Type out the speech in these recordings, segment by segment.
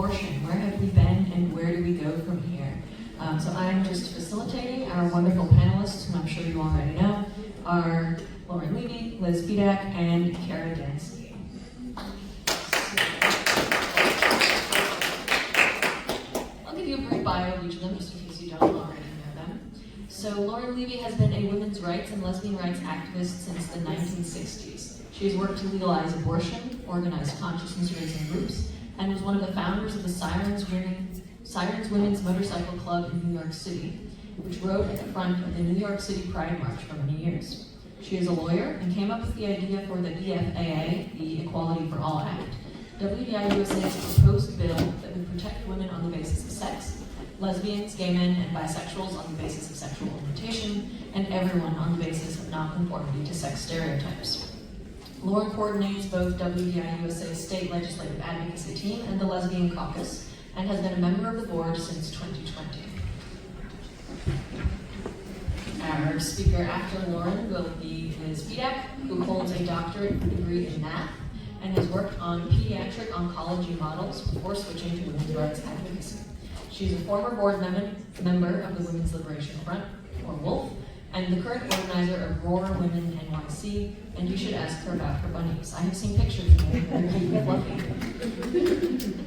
abortion? Where have we been and where do we go from here? So I'm just facilitating. Our wonderful panelists, whom I'm sure you already know, are Lauren Levey, Fedak, and Kara Dansky. I'll give you a brief bio of each of them, just in case you don't already know them. So Lauren Levey has been a women's rights and lesbian rights activist since the 1960s. She has worked to legalize abortion, organize consciousness-raising groups, and was one of the founders of the Sirens Women's Motorcycle Club in New York City, which rode at the front of the New York City Pride March for many years. She is a lawyer and came up with the idea for the EFAA, the Equality for All Act, WDI USA's proposed bill that would protect women on the basis of sex, lesbians, gay men, and bisexuals on the basis of sexual orientation, and everyone on the basis of nonconformity to sex stereotypes. Lauren coordinates both WDI USA's state legislative advocacy team and the Lesbian Caucus, and has been a member of the board since 2020. Our speaker after Lauren will be Ms. Fedak, who holds a doctorate degree in math and has worked on pediatric oncology models before switching to women's rights advocacy. She's a former board member of the Women's Liberation Front, or WOLF, and the current organizer of Roar Women NYC, and you should ask her about her bunnies. I have seen pictures of them, they're cute and fluffy.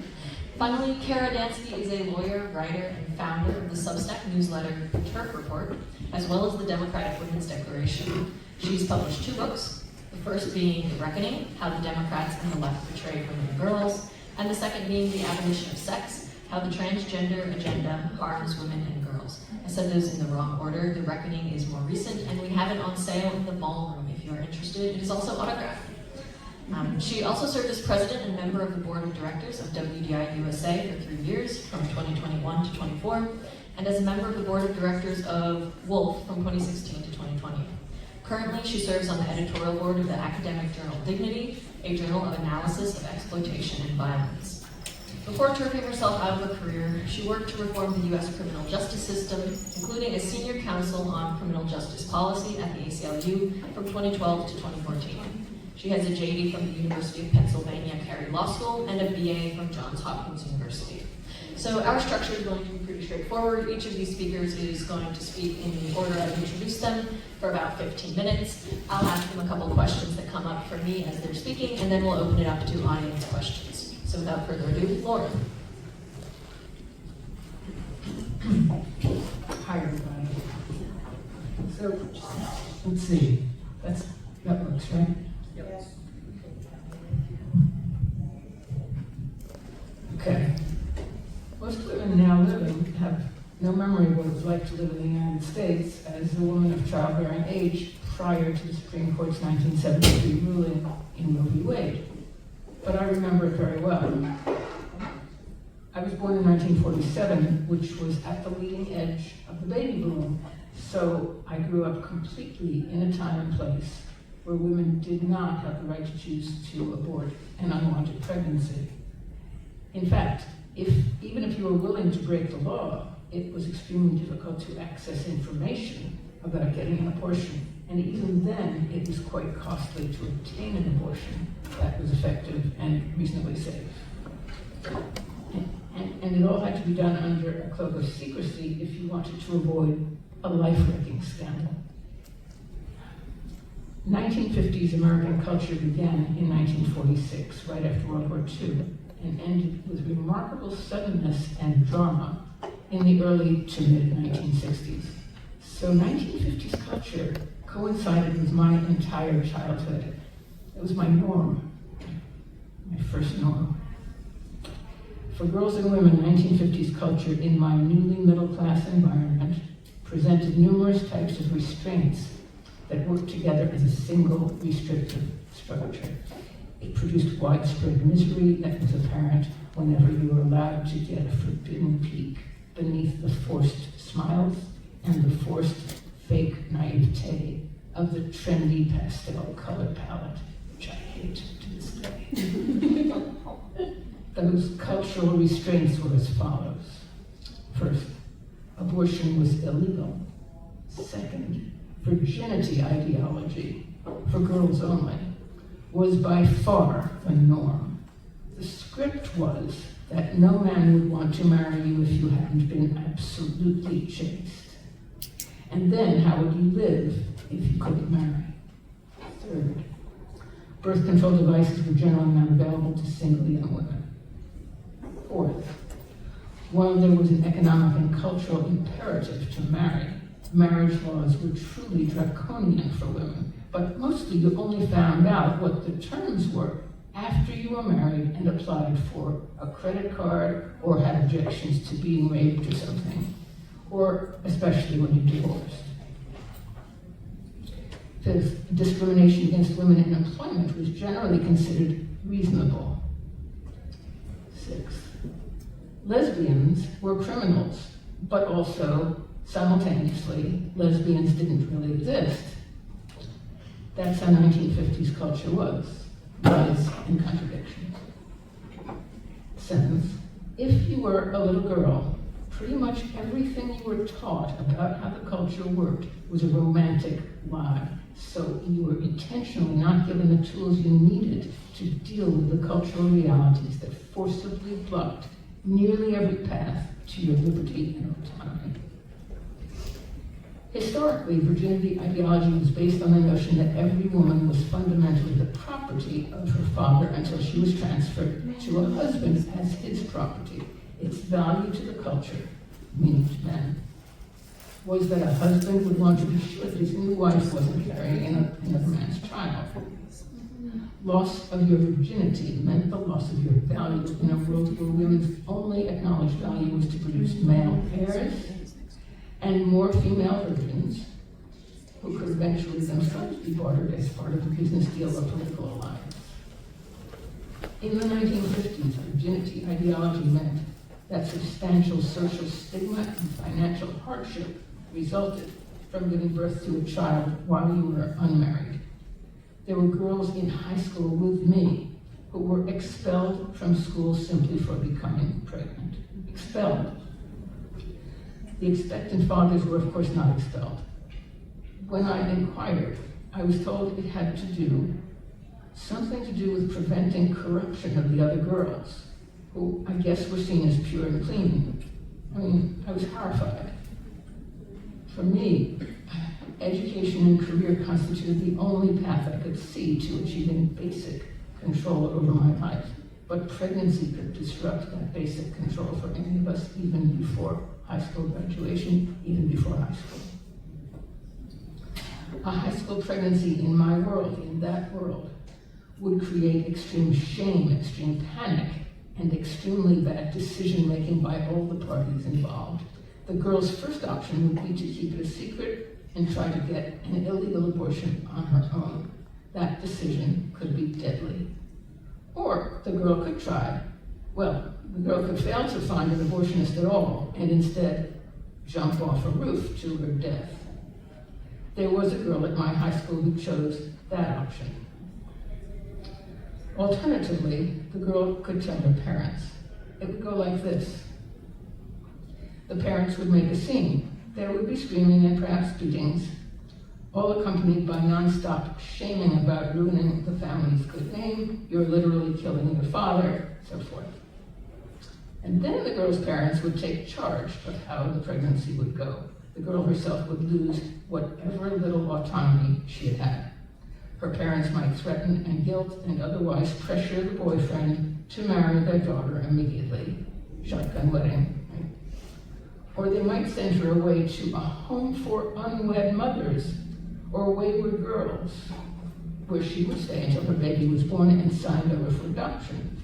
Finally, Kara Dansky is a lawyer, writer, and founder of the Substack newsletter Turf Report, as well as the Democratic Women's Declaration. She's published 2 books, the first being The Reckoning, How the Democrats and the Left Betrayed Women and Girls, and the second being The Abolition of Sex, How the Transgender Agenda Harms Women and Girls. I said those in the wrong order. The Reckoning is more recent, and we have it on sale in the ballroom if you are interested. It is also autographed. She also served as president and member of the board of directors of WDI USA for 3 years, from 2021 to 24, and as a member of the board of directors of WOLF from 2016 to 2020. Currently, she serves on the editorial board of the academic journal Dignity, a journal of analysis of exploitation and violence. Before turfing herself out of a career, she worked to reform the U.S. criminal justice system, including as senior counsel on criminal justice policy at the ACLU from 2012 to 2014. She has a JD from the University of Pennsylvania Carey Law School and a BA from Johns Hopkins University. So our structure is going to be pretty straightforward. Each of these speakers is going to speak in the order I've introduced them for about 15 minutes. I'll ask them a couple questions that come up for me as they're speaking, and then we'll open it up to audience questions. So without further ado, Lauren. Hi, everybody. So, let's see. That works, right? Yep. Okay. Most women now living have no memory of what it was like to live in the United States as a woman of childbearing age prior to the Supreme Court's 1973 ruling in Roe v. Wade. But I remember it very well. I was born in 1947, which was at the leading edge of the baby boom. So I grew up completely in a time and place where women did not have the right to choose to abort an unwanted pregnancy. In fact, even if you were willing to break the law, it was extremely difficult to access information about getting an abortion. And even then, it was quite costly to obtain an abortion that was effective and reasonably safe. And it all had to be done under a cloak of secrecy if you wanted to avoid a life-wrecking scandal. 1950s American culture began in 1946, right after World War II, and ended with remarkable suddenness and drama in the early to mid-1960s. So 1950s culture coincided with my entire childhood. It was my norm, my first norm. For girls and women, 1950s culture in my newly middle-class environment presented numerous types of restraints that worked together as a single restrictive structure. It produced widespread misery that was apparent whenever you were allowed to get a forbidden peek beneath the forced smiles and the forced fake naivete of the trendy pastel color palette, which I hate to this day. Those cultural restraints were as follows. First, abortion was illegal. Second, virginity ideology, for girls only, was by far the norm. The script was that no man would want to marry you if you hadn't been absolutely chaste. And then how would you live if you couldn't marry? Third, birth control devices were generally not available to single young women. Fourth, while there was an economic and cultural imperative to marry, marriage laws were truly draconian for women, but mostly you only found out what the terms were after you were married and applied for a credit card or had objections to being raped or something, or especially when you divorced. Fifth, discrimination against women in employment was generally considered reasonable. Sixth, lesbians were criminals, but also, simultaneously, lesbians didn't really exist. That's how 1950s culture was, lies and contradictions. Seventh, if you were a little girl, pretty much everything you were taught about how the culture worked was a romantic lie. So you were intentionally not given the tools you needed to deal with the cultural realities that forcibly blocked nearly every path to your liberty and autonomy. Historically, virginity ideology was based on the notion that every woman was fundamentally the property of her father until she was transferred to a husband as his property. Its value to the culture, meaning to men, was that a husband would want to be sure that his new wife wasn't carrying another man's child. Loss of your virginity meant the loss of your value in a world where women's only acknowledged value was to produce male heirs and more female virgins who could eventually themselves be bartered as part of a business deal or political alliance. In the 1950s, virginity ideology meant that substantial social stigma and financial hardship resulted from giving birth to a child while you were unmarried. There were girls in high school with me who were expelled from school simply for becoming pregnant. Expelled. The expectant fathers were, of course, not expelled. When I inquired, I was told it had to do something to do with preventing corruption of the other girls, who I guess were seen as pure and clean. I mean, I was horrified. For me, education and career constituted the only path I could see to achieving basic control over my life. But pregnancy could disrupt that basic control for any of us even before high school graduation, even before high school. A high school pregnancy in my world, in that world, would create extreme shame, extreme panic, and extremely bad decision-making by all the parties involved. The girl's first option would be to keep it a secret and try to get an illegal abortion on her own. That decision could be deadly. Or the girl could try. Well, the girl could fail to find an abortionist at all and instead jump off a roof to her death. There was a girl at my high school who chose that option. Alternatively, the girl could tell her parents. It would go like this. The parents would make a scene. There would be screaming and perhaps beatings, all accompanied by nonstop shaming about ruining the family's good name, you're literally killing your father, so forth. And then the girl's parents would take charge of how the pregnancy would go. The girl herself would lose whatever little autonomy she had had. Her parents might threaten and guilt and otherwise pressure the boyfriend to marry their daughter immediately. Shotgun wedding. Right? Or they might send her away to a home for unwed mothers or wayward girls, where she would stay until her baby was born and signed over for adoption.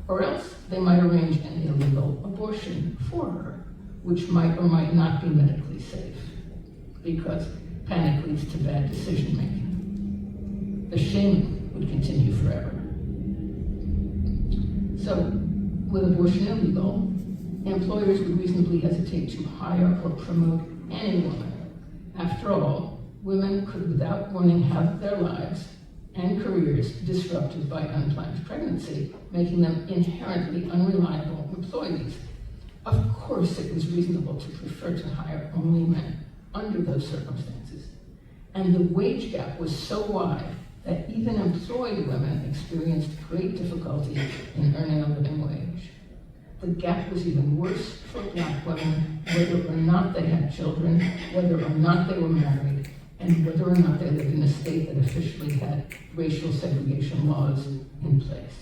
Or else they might arrange an illegal abortion for her, which might or might not be medically safe, because panic leads to bad decision-making. The shaming would continue forever. So, with abortion illegal, employers would reasonably hesitate to hire or promote any woman. After all, women could without warning have their lives and careers disrupted by unplanned pregnancy, making them inherently unreliable employees. Of course, it was reasonable to prefer to hire only men under those circumstances. And the wage gap was so wide that even employed women experienced great difficulty in earning a living wage. The gap was even worse for Black women, whether or not they had children, whether or not they were married, and whether or not they lived in a state that officially had racial segregation laws in place.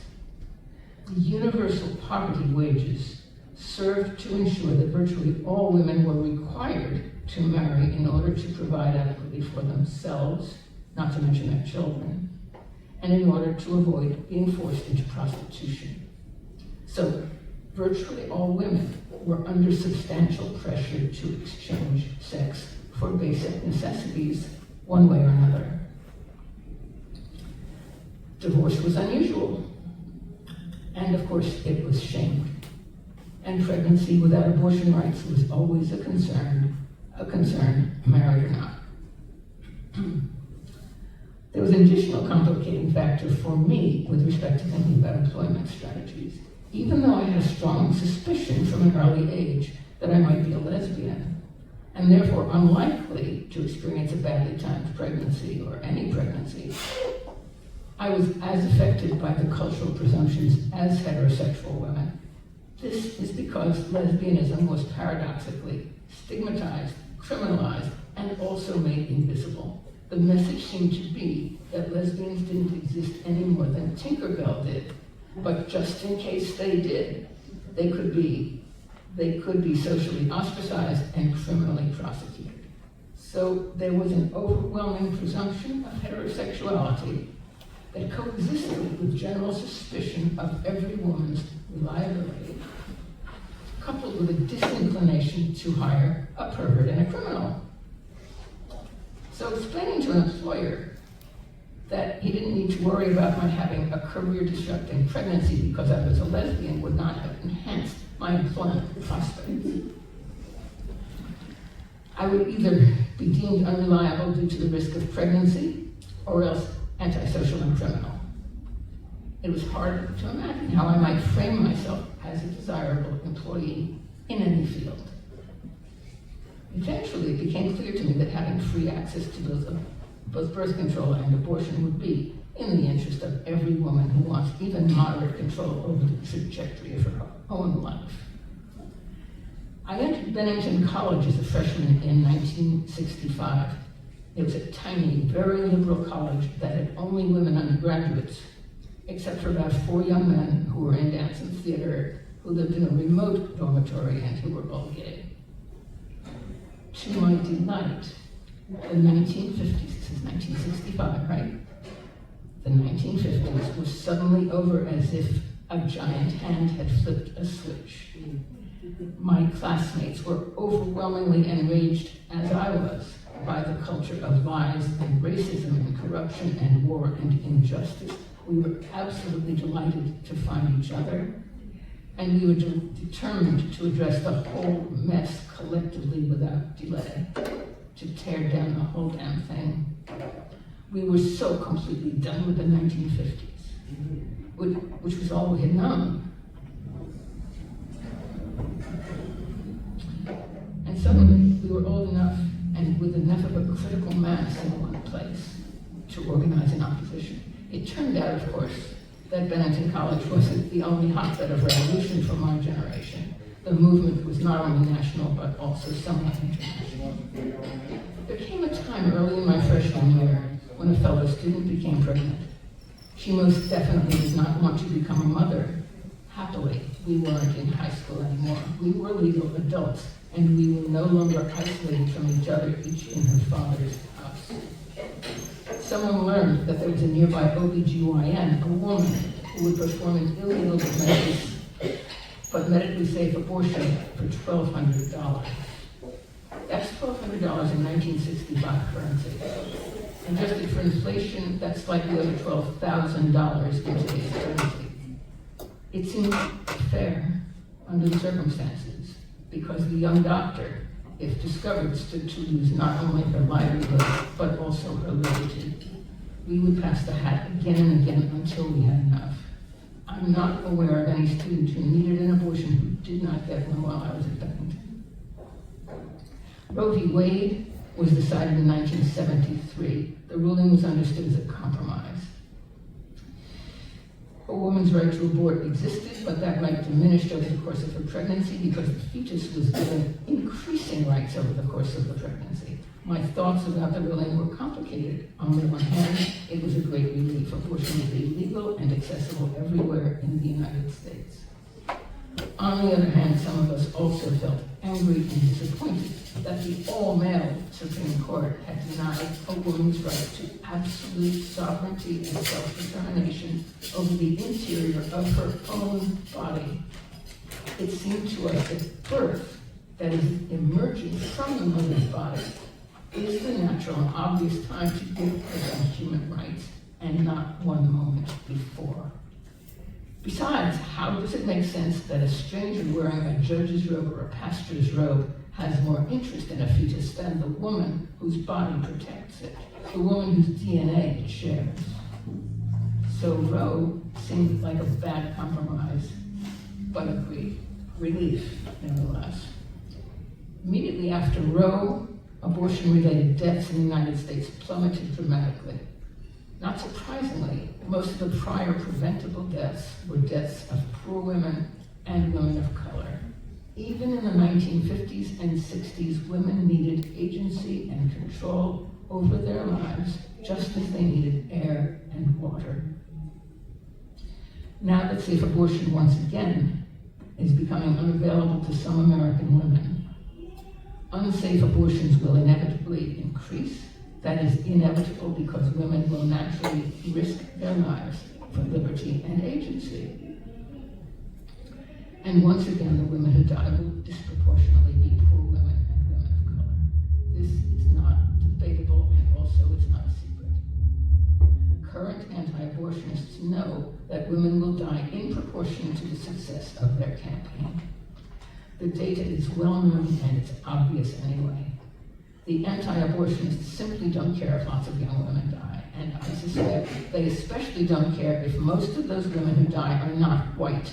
The universal poverty wages served to ensure that virtually all women were required to marry in order to provide adequately for themselves, not to mention their children, and in order to avoid being forced into prostitution. So, virtually all women were under substantial pressure to exchange sex for basic necessities, one way or another. Divorce was unusual, and of course it was shamed. And pregnancy without abortion rights was always a concern, married or not. There was an additional complicating factor for me with respect to thinking about employment strategies. Even though I had a strong suspicion from an early age that I might be a lesbian, and therefore unlikely to experience a badly timed pregnancy or any pregnancy, I was as affected by the cultural presumptions as heterosexual women. This is because lesbianism was paradoxically stigmatized, criminalized, and also made invisible. The message seemed to be that lesbians didn't exist any more than Tinkerbell did, but just in case they did, they could be socially ostracized and criminally prosecuted. So there was an overwhelming presumption of heterosexuality that coexisted with general suspicion of every woman's reliability, coupled with a disinclination to hire a pervert and a criminal. So explaining to an employer that he didn't need to worry about my having a career-disrupting pregnancy because I was a lesbian would not have enhanced my employment prospects. I would either be deemed unreliable due to the risk of pregnancy, or else antisocial and criminal. It was hard to imagine how I might frame myself as a desirable employee in any field. Eventually, it became clear to me that having free access to both birth control and abortion would be in the interest of every woman who wants even moderate control over the trajectory of her own life. I entered Bennington College as a freshman in 1965. It was a tiny, very liberal college that had only women undergraduates, except for about 4 young men who were in dance and theater, who lived in a remote dormitory and who were all gay. To my delight, the 1950s, this is 1965, right? The 1950s was suddenly over as if a giant hand had flipped a switch. My classmates were overwhelmingly enraged, as I was, by the culture of lies and racism and corruption and war and injustice. We were absolutely delighted to find each other, and we were determined to address the whole mess collectively without delay, to tear down the whole damn thing. We were so completely done with the 1950s, which was all we had known. And suddenly, we were old enough and with enough of a critical mass in one place to organize an opposition. It turned out, of course, that Bennington College wasn't the only hotbed of revolution for my generation. The movement was not only national, but also somewhat international. There came a time early in my freshman year when a fellow student became pregnant. She most definitely did not want to become a mother. Happily, we weren't in high school anymore. We were legal adults, and we were no longer isolated from each other, each in her father's house. Someone learned that there was a nearby OBGYN, a woman who would perform an illegal but medically safe abortion for $1,200. That's $1,200 in 1965 currency. Adjusted for inflation, that's slightly over $12,000 in today's currency. It seemed fair under the circumstances, because the young doctor, if discovered, stood to lose not only her livelihood, but also her liberty. We would pass the hat again and again until we had enough. I'm not aware of any student who needed an abortion who did not get one while I was at Bennington. Roe v. Wade was decided in 1973. The ruling was understood as a compromise. A woman's right to abort existed, but that right diminished over the course of her pregnancy because the fetus was given increasing rights over the course of the pregnancy. My thoughts about the ruling were complicated. On the one hand, it was a great relief. Abortion was illegal and accessible everywhere in the United States. On the other hand, some of us also felt angry and disappointed that the all-male Supreme Court had denied a woman's right to absolute sovereignty and self-determination over the interior of her own body. It seemed to us that birth, that is, emerging from the mother's body, is the natural and obvious time to give her human rights, and not one moment before. Besides, how does it make sense that a stranger wearing a judge's robe or a pastor's robe has more interest in a fetus than the woman whose body protects it, the woman whose DNA it shares? So Roe seemed like a bad compromise, but a great relief nevertheless. Immediately after Roe, abortion-related deaths in the United States plummeted dramatically. Not surprisingly, most of the prior preventable deaths were deaths of poor women and women of color. Even in the 1950s and 60s, women needed agency and control over their lives, just as they needed air and water. Now that safe abortion once again is becoming unavailable to some American women, unsafe abortions will inevitably increase. That is inevitable because women will naturally risk their lives for liberty and agency. And once again, the women who die will disproportionately be poor women and women of color. This is not debatable, and also it's not a secret. Current anti-abortionists know that women will die in proportion to the success of their campaign. The data is well known and it's obvious anyway. The anti-abortionists simply don't care if lots of young women die, and I suspect they especially don't care if most of those women who die are not white.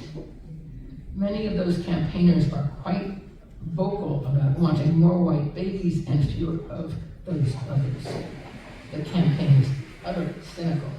Many of those campaigners are quite vocal about wanting more white babies and fewer of those others. The campaign is utterly cynical.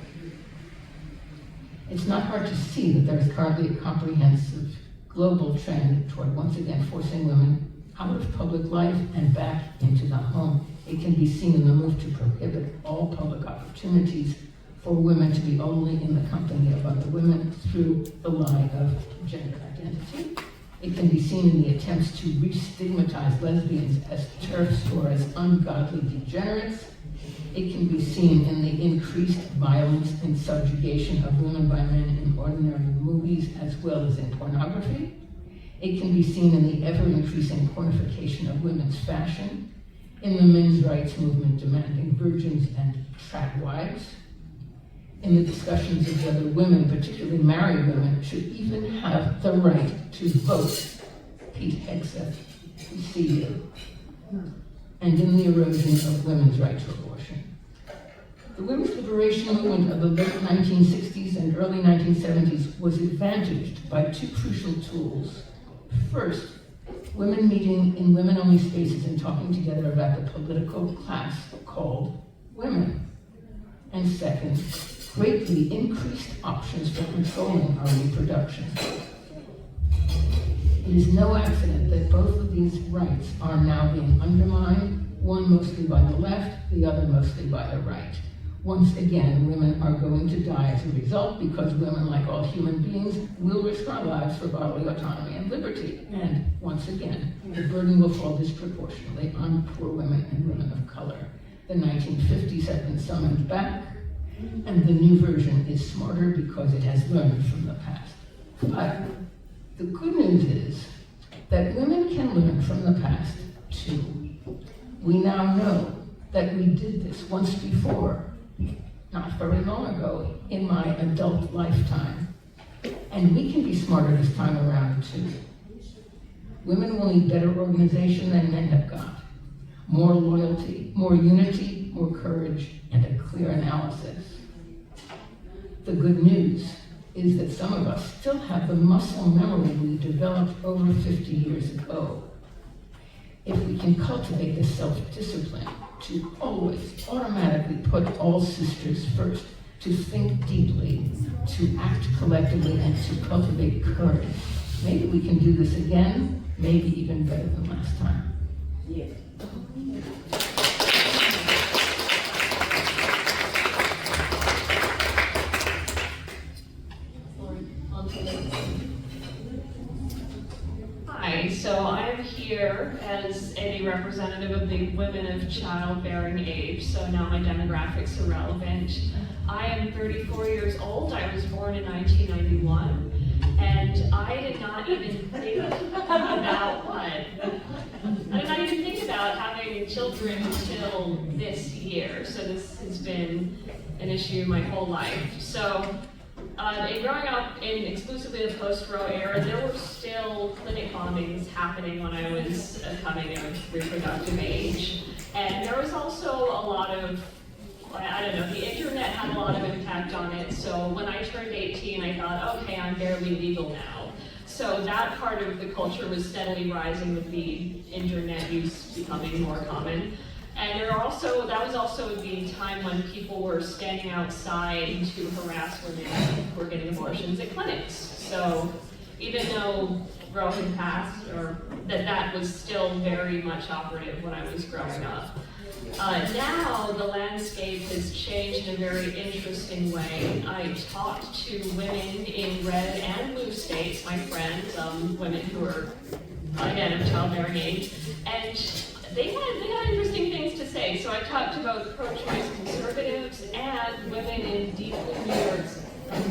It's not hard to see that there is currently a comprehensive global trend toward once again forcing women out of public life and back into the home. It can be seen in the move to prohibit all public opportunities for women to be only in the company of other women through the lie of gender identity. It can be seen in the attempts to re-stigmatize lesbians as TERFs or as ungodly degenerates. It can be seen in the increased violence and subjugation of women by men in ordinary movies as well as in pornography. It can be seen in the ever-increasing pornification of women's fashion, in the men's rights movement demanding virgins and trap wives, in the discussions of whether women, particularly married women, should even have the right to vote. Pete Hegseth, we see you. And in the erosion of women's right to abortion. The women's liberation movement of the late 1960s and early 1970s was advantaged by two crucial tools. First, women meeting in women-only spaces and talking together about the political class called women. And second, greatly increased options for controlling our reproduction. It is no accident that both of these rights are now being undermined, one mostly by the left, the other mostly by the right. Once again, women are going to die as a result because women, like all human beings, will risk our lives for bodily autonomy and liberty. And once again, the burden will fall disproportionately on poor women and women of color. The 1950s have been summoned back, and the new version is smarter because it has learned from the past. But the good news is that women can learn from the past too. We now know that we did this once before, not very long ago, in my adult lifetime. And we can be smarter this time around too. Women will need better organization than men have got. More loyalty, more unity, more courage, and a clear analysis. The good news is that some of us still have the muscle memory we developed over 50 years ago. If we can cultivate the self-discipline to always automatically put all sisters first, to think deeply, to act collectively, and to cultivate courage. Maybe we can do this again, maybe even better than last time. Yes. Hi, so I'm here as a representative of the women of childbearing age, so now my demographics are relevant. I am 34 years old. I was born in 1991, and I did not even think about what? I did not even think about having children until this year, so this has been an issue my whole life. So, in growing up in exclusively the post-Roe era, there were still clinic bombings happening when I was coming of reproductive age. And there was also a lot of, I don't know, the internet had a lot of impact on it. So when I turned 18, I thought, okay, I'm barely legal now. So that part of the culture was steadily rising with the internet use becoming more common. And that was also the time when people were standing outside to harass women who were getting abortions at clinics. So even though Roe had passed, or that was still very much operative when I was growing up. Now the landscape has changed in a very interesting way. I talked to women in red and blue states, my friends, women who are, again, of childbearing age, and they had interesting things to say. So I talked to both pro-choice conservatives and women in deep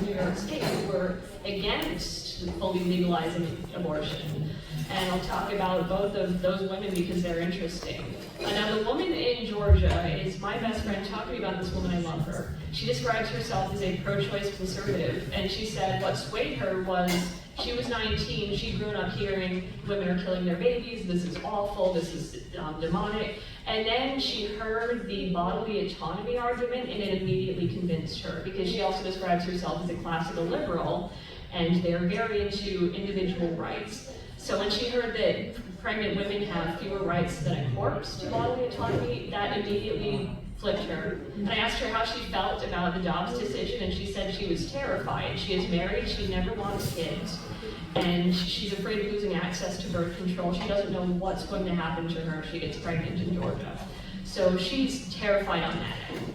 New York State who were against fully legalizing abortion. And I'll talk about both of those women because they're interesting. Now the woman in Georgia is my best friend. Talk to me about this woman, I love her. She describes herself as a pro-choice conservative, and she said what swayed her was she was 19, she grew up hearing women are killing their babies, this is awful, this is demonic, and then she heard the bodily autonomy argument and it immediately convinced her, because she also describes herself as a classical liberal, and they're very into individual rights. So when she heard that pregnant women have fewer rights than a corpse to bodily autonomy, that immediately flipped her. And I asked her how she felt about the Dobbs decision, and she said she was terrified. She is married, she never wants kids, and she's afraid of losing access to birth control. She doesn't know what's going to happen to her if she gets pregnant in Georgia. So she's terrified on that end.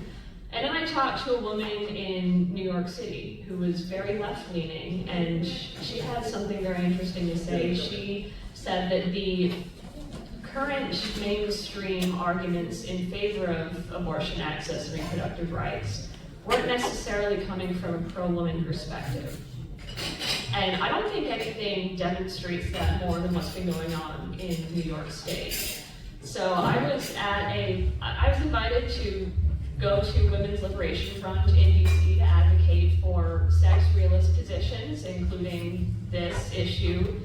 And then I talked to a woman in New York City who was very left-leaning, and she had something very interesting to say. She said that the current mainstream arguments in favor of abortion access and reproductive rights weren't necessarily coming from a pro-woman perspective. And I don't think anything demonstrates that more than what's been going on in New York State. So I was invited to go to Women's Liberation Front in DC to advocate for sex realist positions, including this issue,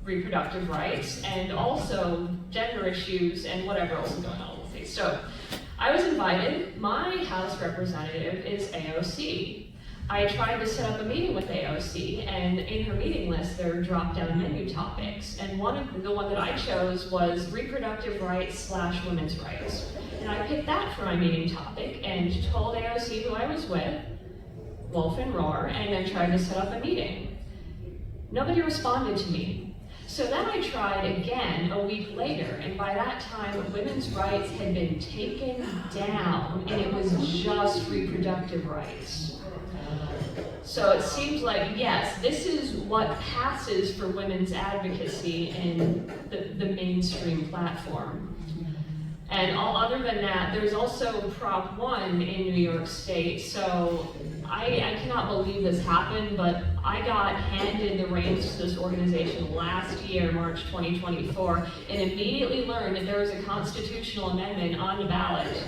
reproductive rights, and also gender issues and whatever else is going on with these. So I was invited. My House representative is AOC. I tried to set up a meeting with AOC, and in her meeting list there are drop-down menu topics, and the one that I chose was reproductive rights / women's rights. And I picked that for my meeting topic and told AOC who I was with, Wolf and Roar, and then tried to set up a meeting. Nobody responded to me. So then I tried again a week later, and by that time women's rights had been taken down, and it was just reproductive rights. So it seems like, yes, this is what passes for women's advocacy in the mainstream platform. And other than that, there's also Prop 1 in New York State. So I cannot believe this happened, but I got handed the reins to this organization last year, March 2024, and immediately learned that there was a constitutional amendment on the ballot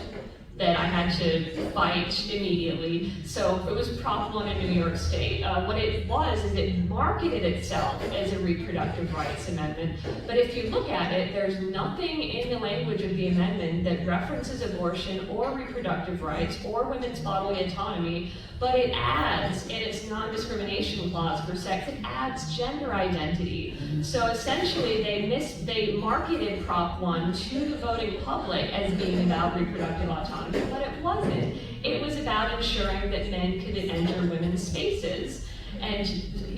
that I had to fight immediately. So it was Prop 1 in New York State. What it was is it marketed itself as a reproductive rights amendment, but if you look at it, there's nothing in the language of the amendment that references abortion or reproductive rights or women's bodily autonomy, but it adds, in its non-discrimination clause for sex, it adds gender identity. So essentially they marketed Prop 1 to the voting public as being about reproductive autonomy, but it wasn't. It was about ensuring that men could enter women's spaces. And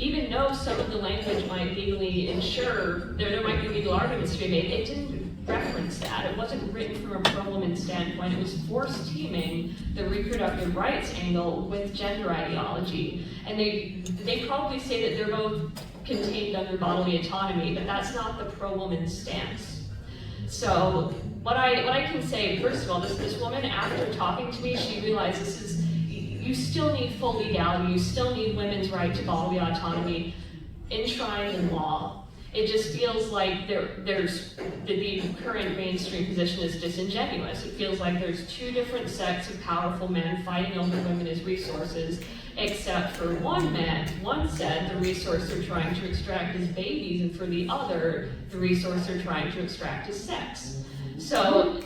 even though some of the language might legally ensure, there might be legal arguments to be made, it didn't reference that. It wasn't written from a pro-woman standpoint. It was forced teaming the reproductive rights angle with gender ideology. And they probably say that they're both contained under bodily autonomy, but that's not the pro-woman stance. So what I can say, first of all, this woman, after talking to me, she realized you still need full legality, you still need women's right to bodily autonomy enshrined in law. It just feels like the current mainstream position is disingenuous. It feels like there's two different sets of powerful men fighting over women as resources, except for one set, the resource they're trying to extract is babies, and for the other, the resource they're trying to extract is sex. So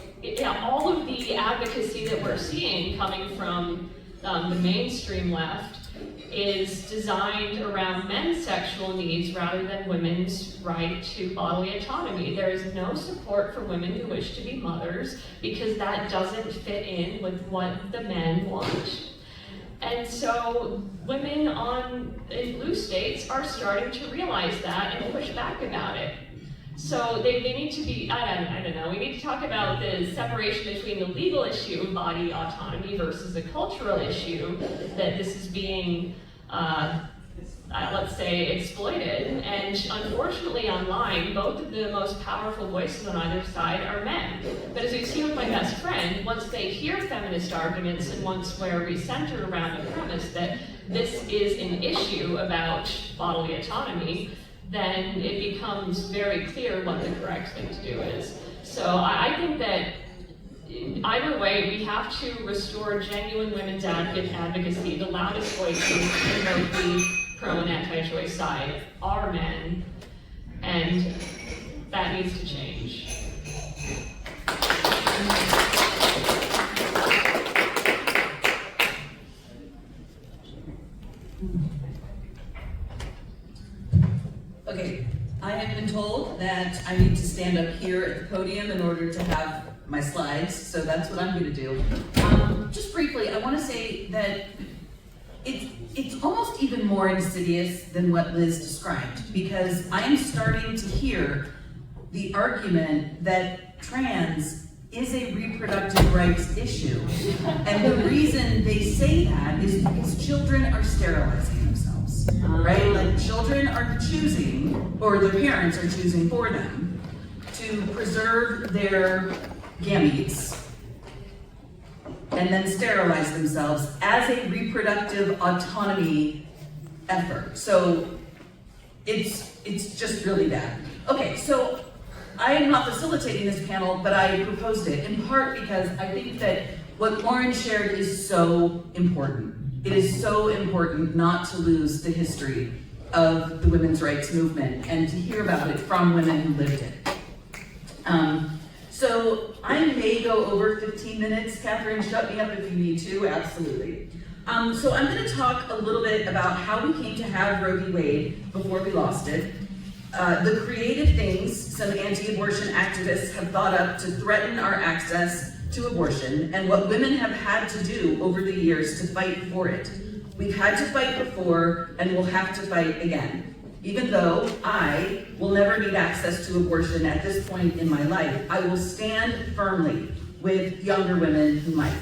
all of the advocacy that we're seeing coming from the mainstream left is designed around men's sexual needs rather than women's right to bodily autonomy. There is no support for women who wish to be mothers because that doesn't fit in with what the men want. And so women in blue states are starting to realize that and push back about it. So they need to be, I don't know, we need to talk about the separation between the legal issue of body autonomy versus the cultural issue that this is being, let's say, exploited. And unfortunately online, both of the most powerful voices on either side are men. But as we've seen with my best friend, once they hear feminist arguments and once where we center around the premise that this is an issue about bodily autonomy, then it becomes very clear what the correct thing to do is. So I think that either way, we have to restore genuine women's advocacy. The loudest voices in both the pro and anti-choice side are men, and that needs to change. Okay, I have been told that I need to stand up here at the podium in order to have my slides, so that's what I'm going to do. Just briefly, I want to say that it's almost even more insidious than what Liz described, because I'm starting to hear the argument that trans is a reproductive rights issue. And the reason they say that is because children are sterilizing themselves, right? Like children are choosing, or their parents are choosing for them, to preserve their gametes and then sterilize themselves as a reproductive autonomy effort. So it's just really bad. Okay, so I am not facilitating this panel, but I proposed it in part because I think that what Lauren shared is so important. It is so important not to lose the history of the women's rights movement and to hear about it from women who lived it. So I may go over 15 minutes. Katherine, shut me up if you need to, absolutely. So I'm going to talk a little bit about how we came to have Roe v. Wade before we lost it, the creative things some anti-abortion activists have thought up to threaten our access to abortion, and what women have had to do over the years to fight for it. We've had to fight before, and we'll have to fight again. Even though I will never need access to abortion at this point in my life, I will stand firmly with younger women who might.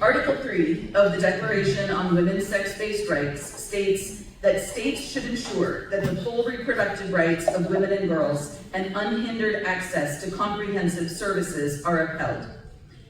Article 3 of the Declaration on Women's Sex-Based Rights states that states should ensure that the full reproductive rights of women and girls and unhindered access to comprehensive services are upheld.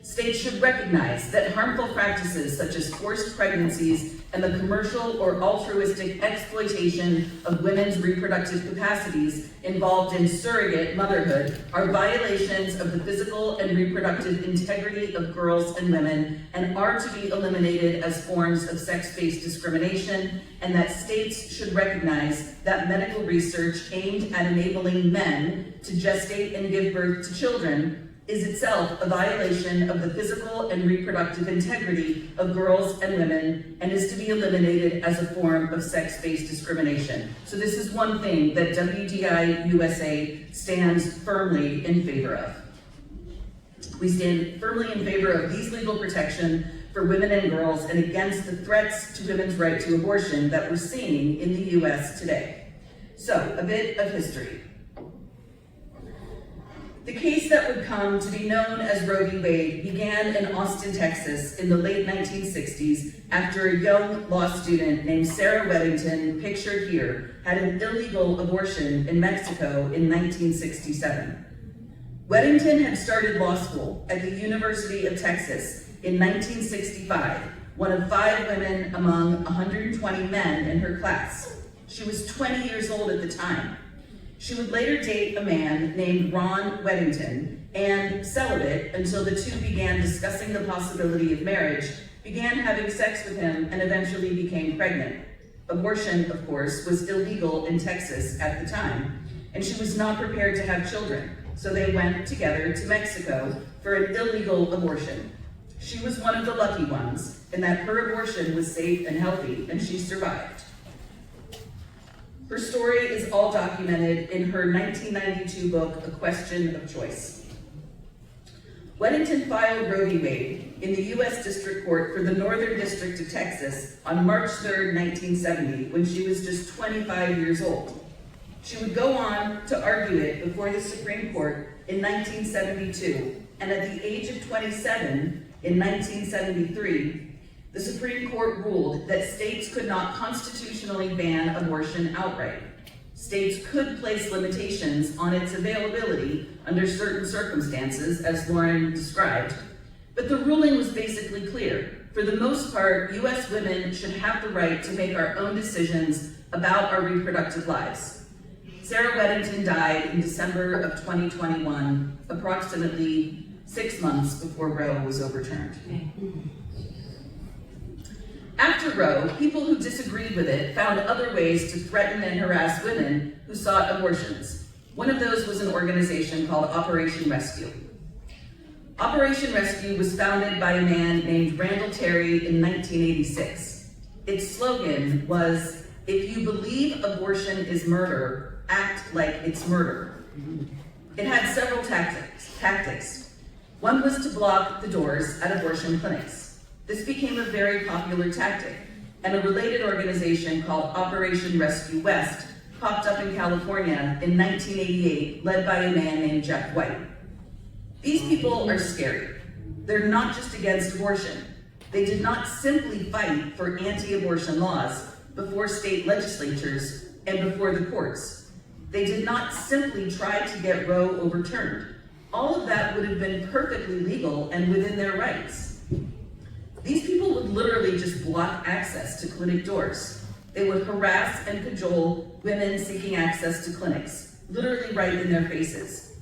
States should recognize that harmful practices such as forced pregnancies and the commercial or altruistic exploitation of women's reproductive capacities involved in surrogate motherhood are violations of the physical and reproductive integrity of girls and women and are to be eliminated as forms of sex-based discrimination, and that states should recognize that medical research aimed at enabling men to gestate and give birth to children is itself a violation of the physical and reproductive integrity of girls and women and is to be eliminated as a form of sex-based discrimination. So this is one thing that WDI USA stands firmly in favor of. We stand firmly in favor of these legal protection for women and girls and against the threats to women's right to abortion that we're seeing in the US today. So, a bit of history. The case that would come to be known as Roe v. Wade began in Austin, Texas in the late 1960s after a young law student named Sarah Weddington, pictured here, had an illegal abortion in Mexico in 1967. Weddington had started law school at the University of Texas in 1965, one of 5 women among 120 men in her class. She was 20 years old at the time. She would later date a man named Ron Weddington and, celibate until the two began discussing the possibility of marriage, began having sex with him and eventually became pregnant. Abortion, of course, was illegal in Texas at the time, and she was not prepared to have children, so they went together to Mexico for an illegal abortion. She was one of the lucky ones in that her abortion was safe and healthy, and she survived. Her story is all documented in her 1992 book, A Question of Choice. Weddington filed Roe v. Wade in the U.S. District Court for the Northern District of Texas on March 3, 1970, when she was just 25 years old. She would go on to argue it before the Supreme Court in 1972, and at the age of 27, in 1973, the Supreme Court ruled that states could not constitutionally ban abortion outright. States could place limitations on its availability under certain circumstances, as Lauren described, but the ruling was basically clear. For the most part, U.S. women should have the right to make our own decisions about our reproductive lives. Sarah Weddington died in December of 2021, approximately 6 months before Roe was overturned. After Roe, people who disagreed with it found other ways to threaten and harass women who sought abortions. One of those was an organization called Operation Rescue. Operation Rescue was founded by a man named Randall Terry in 1986. Its slogan was, "If you believe abortion is murder, act like it's murder." It had several tactics. One was to block the doors at abortion clinics. This became a very popular tactic, and a related organization called Operation Rescue West popped up in California in 1988, led by a man named Jeff White. These people are scary. They're not just against abortion. They did not simply fight for anti-abortion laws before state legislatures and before the courts. They did not simply try to get Roe overturned. All of that would have been perfectly legal and within their rights. These people would literally just block access to clinic doors. They would harass and cajole women seeking access to clinics, literally right in their faces.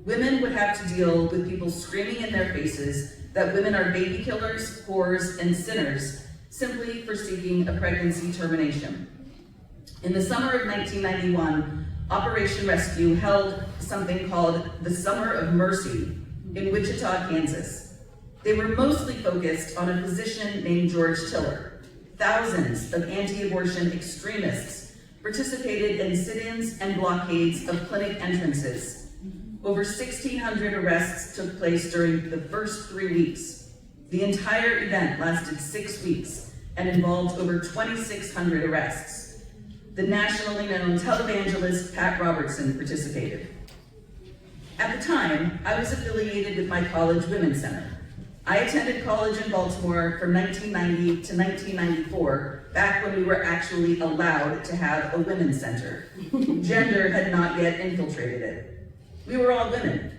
Women would have to deal with people screaming in their faces that women are baby killers, whores, and sinners simply for seeking a pregnancy termination. In the summer of 1991, Operation Rescue held something called the Summer of Mercy in Wichita, Kansas. They were mostly focused on a physician named George Tiller. Thousands of anti-abortion extremists participated in sit-ins and blockades of clinic entrances. Over 1,600 arrests took place during the first 3 weeks. The entire event lasted 6 weeks and involved over 2,600 arrests. The nationally known televangelist Pat Robertson participated. At the time, I was affiliated with my college women's center. I attended college in Baltimore from 1990 to 1994, back when we were actually allowed to have a women's center. Gender had not yet infiltrated it. We were all women.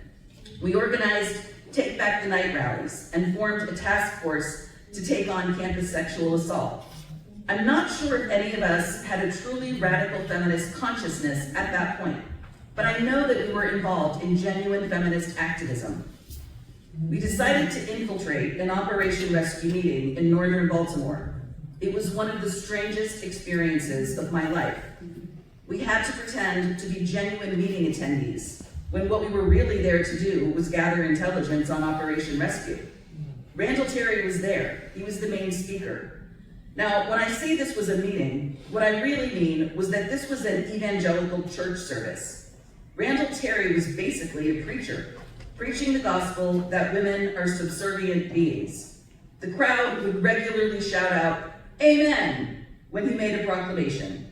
We organized Take Back the Night rallies and formed a task force to take on campus sexual assault. I'm not sure if any of us had a truly radical feminist consciousness at that point, but I know that we were involved in genuine feminist activism. We decided to infiltrate an Operation Rescue meeting in northern Baltimore. It was one of the strangest experiences of my life. We had to pretend to be genuine meeting attendees, when what we were really there to do was gather intelligence on Operation Rescue. Randall Terry was there. He was the main speaker. Now, when I say this was a meeting, what I really mean was that this was an evangelical church service. Randall Terry was basically a preacher. preaching the gospel that women are subservient beings. The crowd would regularly shout out, "Amen," when he made a proclamation.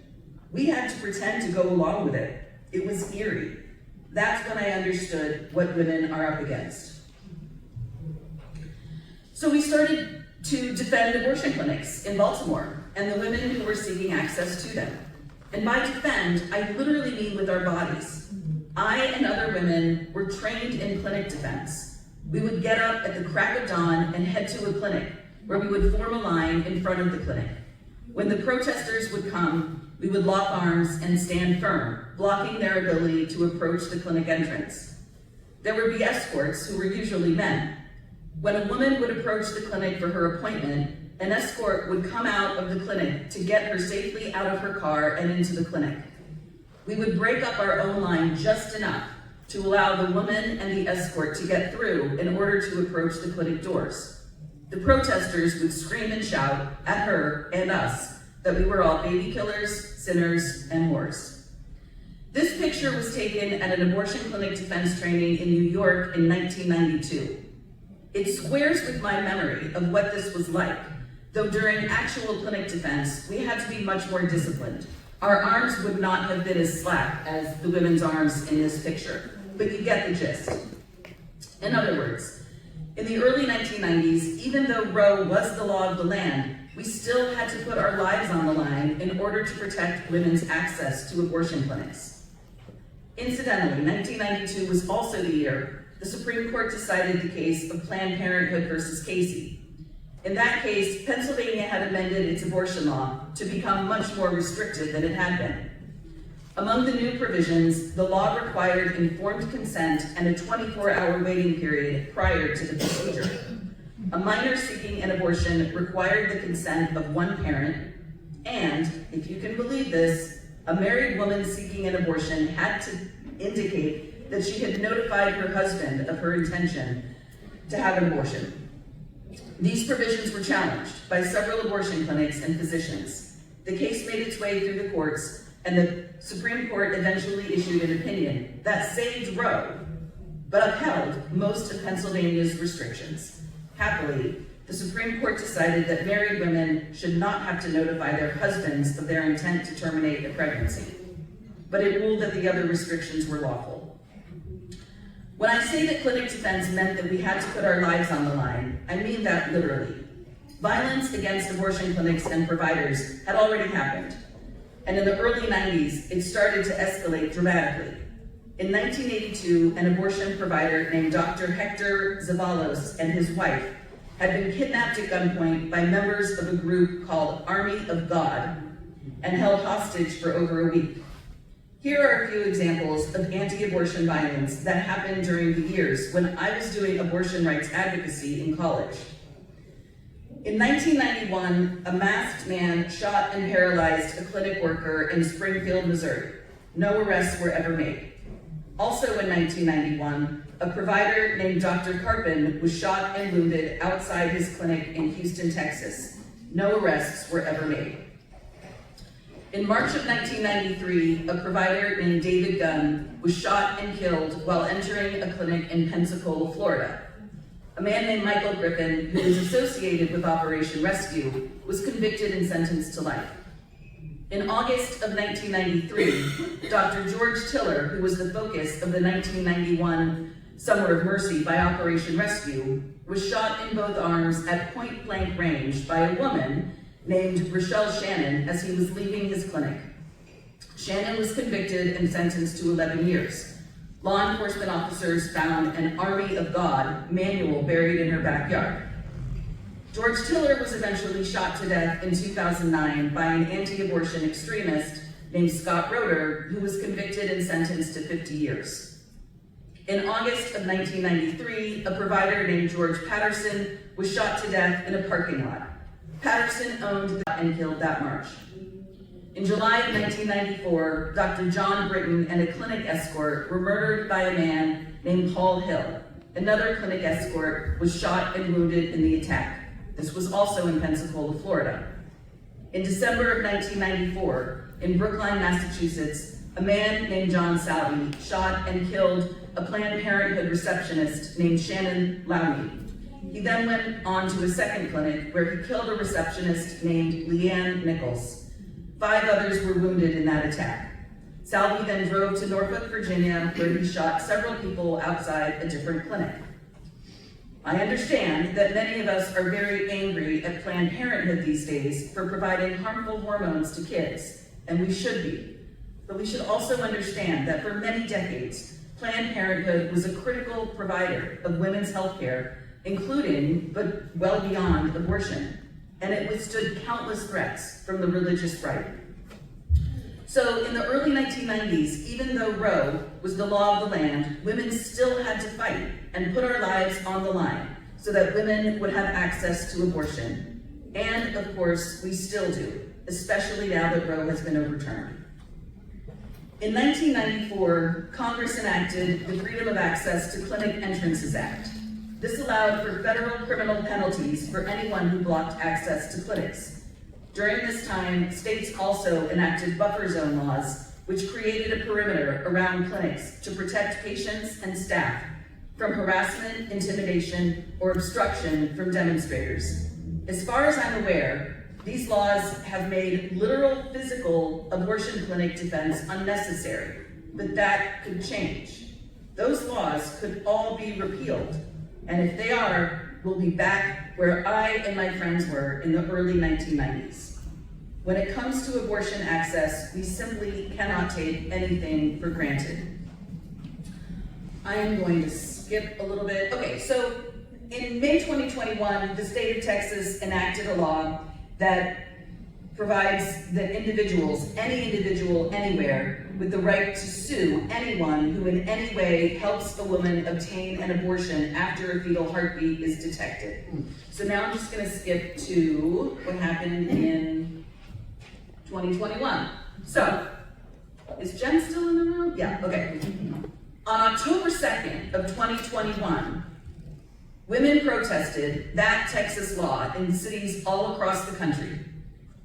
We had to pretend to go along with it. It was eerie. That's when I understood what women are up against. So we started to defend abortion clinics in Baltimore and the women who were seeking access to them. And by defend, I literally mean with our bodies. I and other women were trained in clinic defense. We would get up at the crack of dawn and head to a clinic where we would form a line in front of the clinic. When the protesters would come, we would lock arms and stand firm, blocking their ability to approach the clinic entrance. There would be escorts who were usually men. When a woman would approach the clinic for her appointment, an escort would come out of the clinic to get her safely out of her car and into the clinic. We would break up our own line just enough to allow the woman and the escort to get through in order to approach the clinic doors. The protesters would scream and shout at her and us that we were all baby killers, sinners, and whores. This picture was taken at an abortion clinic defense training in New York in 1992. It squares with my memory of what this was like, though during actual clinic defense, we had to be much more disciplined. Our arms would not have been as slack as the women's arms in this picture, but you get the gist. In other words, in the early 1990s, even though Roe was the law of the land, we still had to put our lives on the line in order to protect women's access to abortion clinics. Incidentally, 1992 was also the year the Supreme Court decided the case of Planned Parenthood versus Casey. In that case, Pennsylvania had amended its abortion law to become much more restrictive than it had been. Among the new provisions, the law required informed consent and a 24-hour waiting period prior to the procedure. A minor seeking an abortion required the consent of one parent, and, if you can believe this, a married woman seeking an abortion had to indicate that she had notified her husband of her intention to have an abortion. These provisions were challenged by several abortion clinics and physicians. The case made its way through the courts, and the Supreme Court eventually issued an opinion that saved Roe, but upheld most of Pennsylvania's restrictions. Happily, the Supreme Court decided that married women should not have to notify their husbands of their intent to terminate a pregnancy, but it ruled that the other restrictions were lawful. When I say that clinic defense meant that we had to put our lives on the line, I mean that literally. Violence against abortion clinics and providers had already happened, and in the early 90s, it started to escalate dramatically. In 1982, an abortion provider named Dr. Hector Zavalos and his wife had been kidnapped at gunpoint by members of a group called Army of God and held hostage for over a week. Here are a few examples of anti-abortion violence that happened during the years when I was doing abortion rights advocacy in college. In 1991, a masked man shot and paralyzed a clinic worker in Springfield, Missouri. No arrests were ever made. Also in 1991, a provider named Dr. Carpin was shot and wounded outside his clinic in Houston, Texas. No arrests were ever made. In March of 1993, a provider named David Gunn was shot and killed while entering a clinic in Pensacola, Florida. A man named Michael Griffin, who was associated with Operation Rescue, was convicted and sentenced to life. In August of 1993, Dr. George Tiller, who was the focus of the 1991 Summer of Mercy by Operation Rescue, was shot in both arms at point-blank range by a woman named Rochelle Shannon as he was leaving his clinic. Shannon was convicted and sentenced to 11 years. Law enforcement officers found an Army of God manual buried in her backyard. George Tiller was eventually shot to death in 2009 by an anti-abortion extremist named Scott Roeder, who was convicted and sentenced to 50 years. In August of 1993, a provider named George Patterson was shot to death in a parking lot. Patterson owned and killed that March. In July of 1994, Dr. John Britton and a clinic escort were murdered by a man named Paul Hill. Another clinic escort was shot and wounded in the attack. This was also in Pensacola, Florida. In December of 1994, in Brookline, Massachusetts, a man named John Salvi shot and killed a Planned Parenthood receptionist named Shannon Lowney. He then went on to a second clinic where he killed a receptionist named Leanne Nichols. 5 others were wounded in that attack. Salvi then drove to Norfolk, Virginia, where he shot several people outside a different clinic. I understand that many of us are very angry at Planned Parenthood these days for providing harmful hormones to kids, and we should be. But we should also understand that for many decades, Planned Parenthood was a critical provider of women's health care, including, but well beyond, abortion, and it withstood countless threats from the religious right. So in the early 1990s, even though Roe was the law of the land, women still had to fight and put our lives on the line so that women would have access to abortion. And of course, we still do, especially now that Roe has been overturned. In 1994, Congress enacted the Freedom of Access to Clinic Entrances Act. This allowed for federal criminal penalties for anyone who blocked access to clinics. During this time, states also enacted buffer zone laws, which created a perimeter around clinics to protect patients and staff from harassment, intimidation, or obstruction from demonstrators. As far as I'm aware, these laws have made literal physical abortion clinic defense unnecessary, but that could change. Those laws could all be repealed, and if they are, we'll be back where I and my friends were in the early 1990s. When it comes to abortion access, we simply cannot take anything for granted. I am going to skip a little bit. Okay, so in May 2021, the state of Texas enacted a law that provides that individuals, any individual anywhere, with the right to sue anyone who in any way helps a woman obtain an abortion after a fetal heartbeat is detected. So now I'm just gonna skip to what happened in 2021. So, is Jen still in the room? Yeah, okay. On October 2nd of 2021, women protested that Texas law in cities all across the country.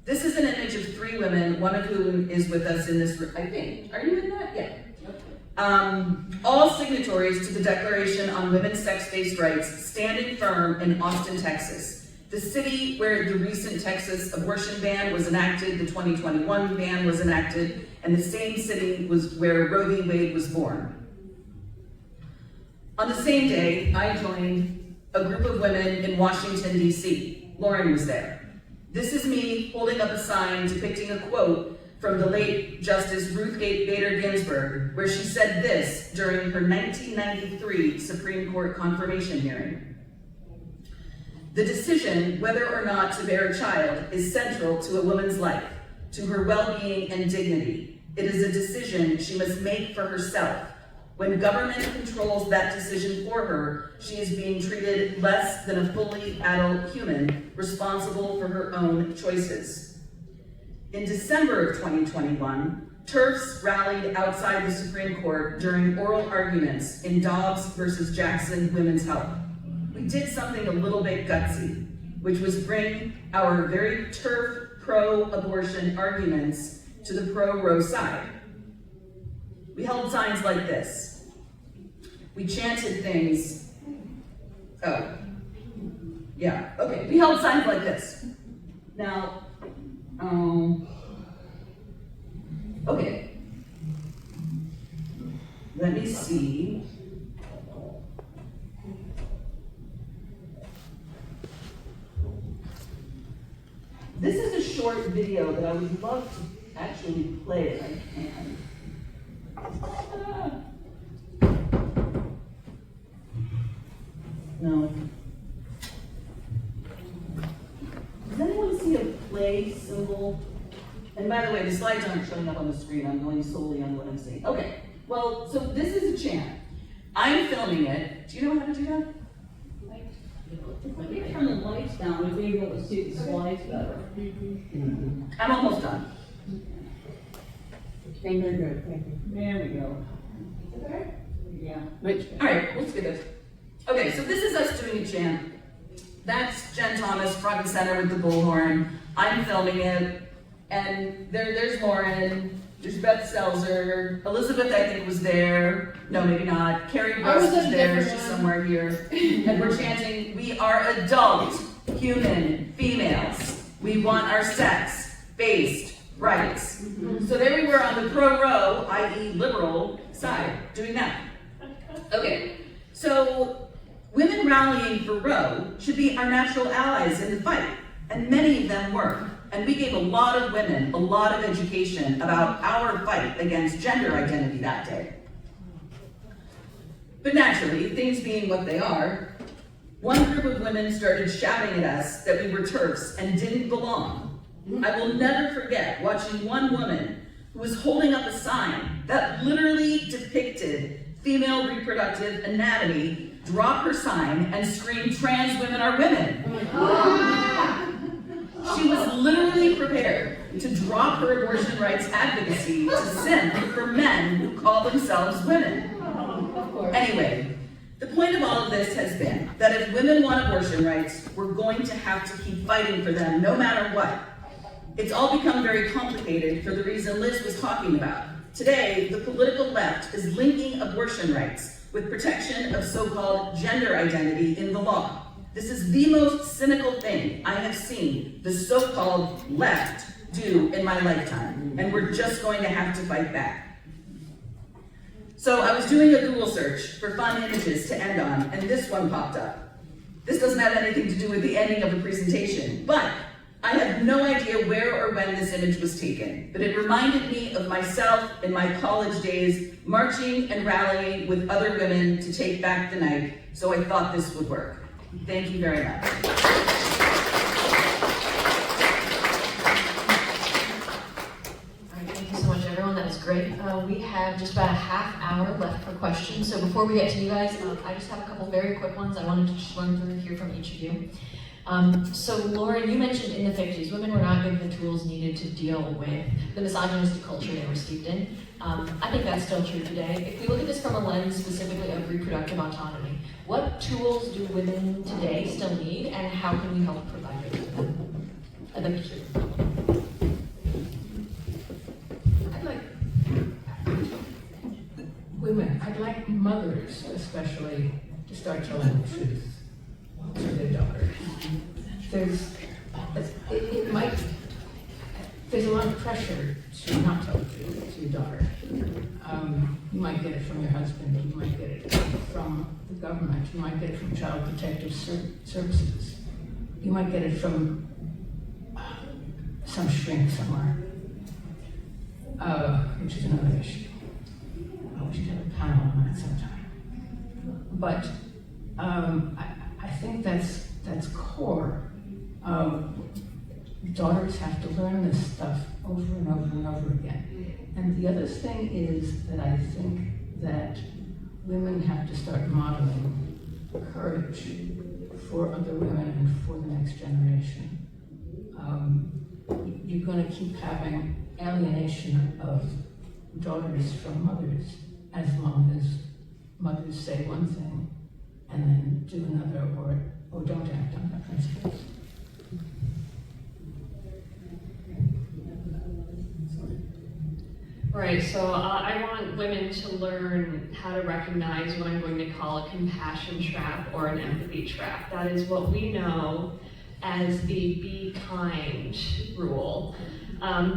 This is an image of 3 women, one of whom is with us in this room, I think. Are you in that? Yeah. All signatories to the Declaration on Women's Sex-Based Rights, standing firm in Austin, Texas. The city where the recent Texas abortion ban was enacted, the 2021 ban was enacted, and the same city was where Roe v. Wade was born. On the same day, I joined a group of women in Washington, D.C. Lauren was there. This is me holding up a sign depicting a quote from the late Justice Ruth Bader Ginsburg, where she said this during her 1993 Supreme Court confirmation hearing. The decision whether or not to bear a child is central to a woman's life, to her well-being and dignity. It is a decision she must make for herself. When government controls that decision for her, she is being treated less than a fully adult human, responsible for her own choices. In December of 2021, TERFs rallied outside the Supreme Court during oral arguments in Dobbs versus Jackson Women's Health. We did something a little bit gutsy, which was bring our very TERF pro-abortion arguments to the pro-Roe side. We held signs like this. We chanted things. Oh, yeah, okay. We held signs like this. Now, okay. Let me see. This is a short video that I would love to actually play if I can. No. Does anyone see a play symbol? And by the way, the slides aren't showing up on the screen. I'm going solely on what I'm saying. Okay, well, so this is a chant. I'm filming it. Do you know how to do that? If we turn the lights down, we'll be able to see the slides better. I'm almost done. Very good, thank you. There we go. Yeah. All right, let's do this. Okay, so this is us doing a chant. That's Jen Thomas front and center with the bullhorn. I'm filming it, and there's Lauren. There's Beth Selzer, Elizabeth I think was there, no maybe not, Carrie I was Rose at was a there, different she's one. somewhere here. And we're chanting, we are adult, human, females. We want our sex, based, rights. So there we were on the pro-Roe, i.e. liberal, side, doing that. Okay, so women rallying for Roe should be our natural allies in the fight, and many of them were. And we gave a lot of women a lot of education about our fight against gender identity that day. But naturally, things being what they are, one group of women started shouting at us that we were TERFs and didn't belong. I will never forget watching one woman who was holding up a sign that literally depicted female reproductive anatomy, drop her sign and scream, "Trans women are women." She was literally prepared to drop her abortion rights advocacy to simp for men who call themselves women. Anyway, the point of all of this has been that if women want abortion rights, we're going to have to keep fighting for them no matter what. It's all become very complicated for the reason Liz was talking about. Today, the political left is linking abortion rights with protection of so-called gender identity in the law. This is the most cynical thing I have seen the so-called left do in my lifetime, and we're just going to have to fight back. So I was doing a Google search for fun images to end on, and this one popped up. This doesn't have anything to do with the ending of the presentation, but I have no idea where or when this image was taken, but it reminded me of myself in my college days, marching and rallying with other women to take back the night, so I thought this would work. Thank you very much. All right, thank you so much, everyone. That was great. We have just about a half hour left for questions. So before we get to you guys, I just have a couple very quick ones I wanted to just run through here from each of you. So Lauren, you mentioned in the 50s, women were not given the tools needed to deal with the misogynistic culture they were steeped in. I think that's still true today. If we look at this from a lens specifically of reproductive autonomy, what tools do women today still need, and how can we help provide those to them? I'd like to hear. I'd like mothers especially to start telling the truth to their daughters. There's a lot of pressure to not tell the truth to your daughter. You might get it from your husband, you might get it from the government, you might get it from Child Protective Services, you might get it from some shrink somewhere, which is another issue. We should have a panel on that sometime. But I think that's core. Daughters have to learn this stuff over and over and over again. And the other thing is that I think that women have to start modeling courage for other women and for the next generation. You're going to keep having alienation of daughters from mothers as long as mothers say one thing and then do another or don't act on that principle. Right, so I want women to learn how to recognize what I'm going to call a compassion trap or an empathy trap. That is what we know as the be kind rule.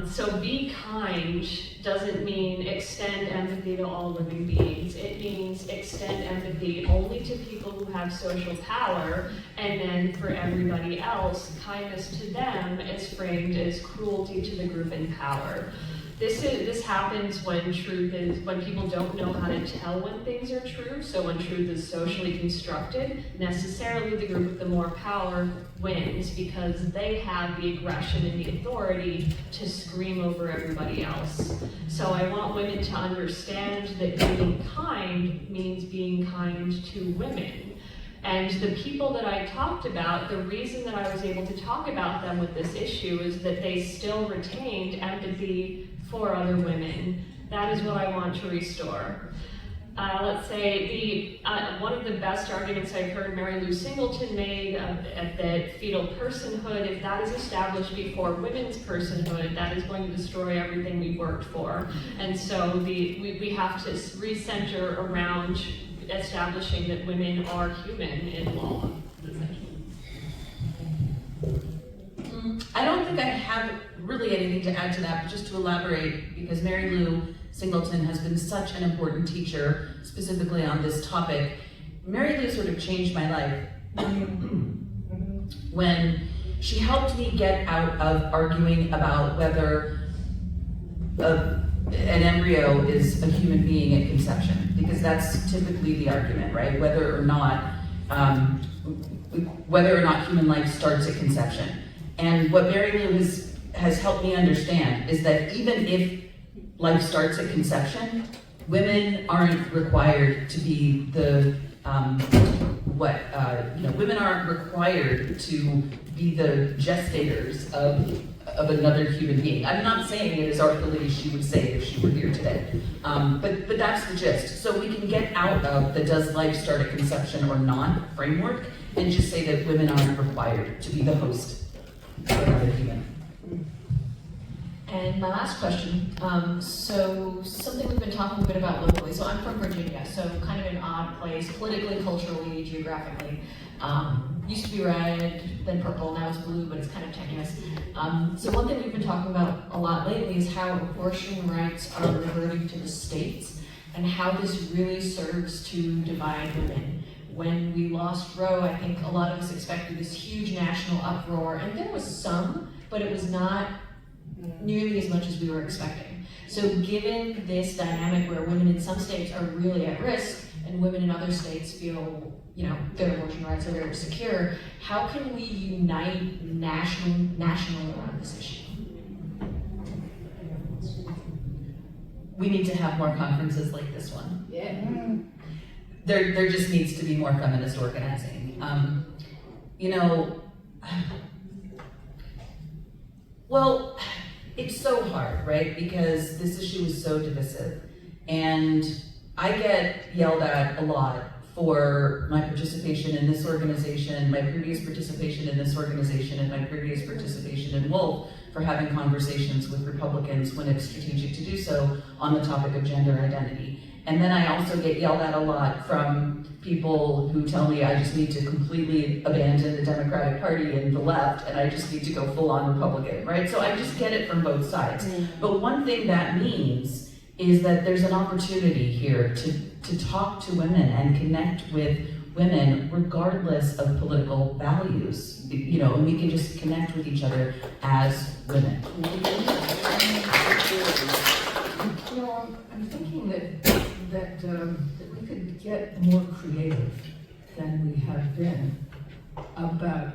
So be kind doesn't mean extend empathy to all living beings. It means extend empathy only to people who have social power, and then for everybody else, kindness to them is framed as cruelty to the group in power. This happens when people don't know how to tell when things are true. So when truth is socially constructed, necessarily the group with the more power wins because they have the aggression and the authority to scream over everybody else. So I want women to understand that being kind means being kind to women. And the people that I talked about, the reason that I was able to talk about them with this issue is that they still retained empathy for other women. That is what I want to restore. Let's say one of the best arguments I've heard Mary Lou Singleton made that fetal personhood, if that is established before women's personhood, that is going to destroy everything we've worked for. And so we have to recenter around establishing that women are human in law. I don't think I have really anything to add to that, but just to elaborate, because Mary Lou Singleton has been such an important teacher, specifically on this topic. Mary Lou sort of changed my life when she helped me get out of arguing about whether an embryo is a human being at conception, because that's typically the argument, right? Whether or not human life starts at conception. And what Mary Lou has helped me understand is that even if life starts at conception, women aren't required to be women aren't required to be the gestators of another human being. I'm not saying it as artfully as she would say it if she were here today, but that's the gist. So we can get out of the does life start at conception or not framework and just say that women aren't required to be the host of another human. And my last question, so something we've been talking a bit about locally. So I'm from Virginia, so kind of an odd place, politically, culturally, geographically. Used to be red, then purple, now it's blue, but it's kind of tenuous. So one thing we've been talking about a lot lately is how abortion rights are reverting to the states, and how this really serves to divide women. When we lost Roe, I think a lot of us expected this huge national uproar, and there was some, but it was not nearly as much as we were expecting. So given this dynamic where women in some states are really at risk and women in other states feel, their abortion rights are very secure, how can we unite nationally around this issue? We need to have more conferences like this one. Yeah. There just needs to be more feminist organizing. Well, it's so hard, right? Because this issue is so divisive. And I get yelled at a lot for my participation in this organization, my previous participation in this organization, and my previous participation in Wolf for having conversations with Republicans when it's strategic to do so on the topic of gender identity. And then I also get yelled at a lot from people who tell me I just need to completely abandon the Democratic Party and the left, and I just need to go full-on Republican, right? So I just get it from both sides. But one thing that means is that there's an opportunity here to talk to women and connect with women regardless of political values, and we can just connect with each other as women. I'm thinking that we could get more creative than we have been about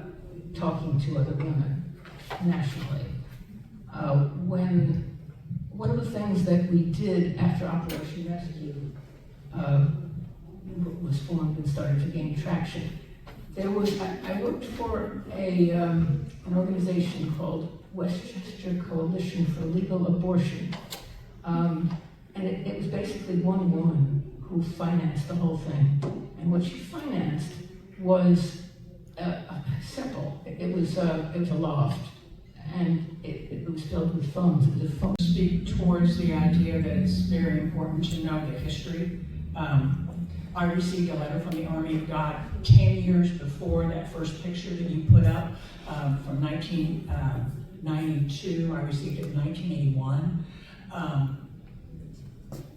talking to other women nationally. When one of the things that we did after Operation Rescue was formed and started to gain traction, I worked for an organization called Westchester Coalition for Legal Abortion. And it was basically one woman who financed the whole thing. And what she financed was simple. It was a loft, and it was filled with phones. It was a phone. Speak towards the idea that it's very important to know the history. I received a letter from the Army of God 10 years before that first picture that you put up from 1992. I received it in 1981.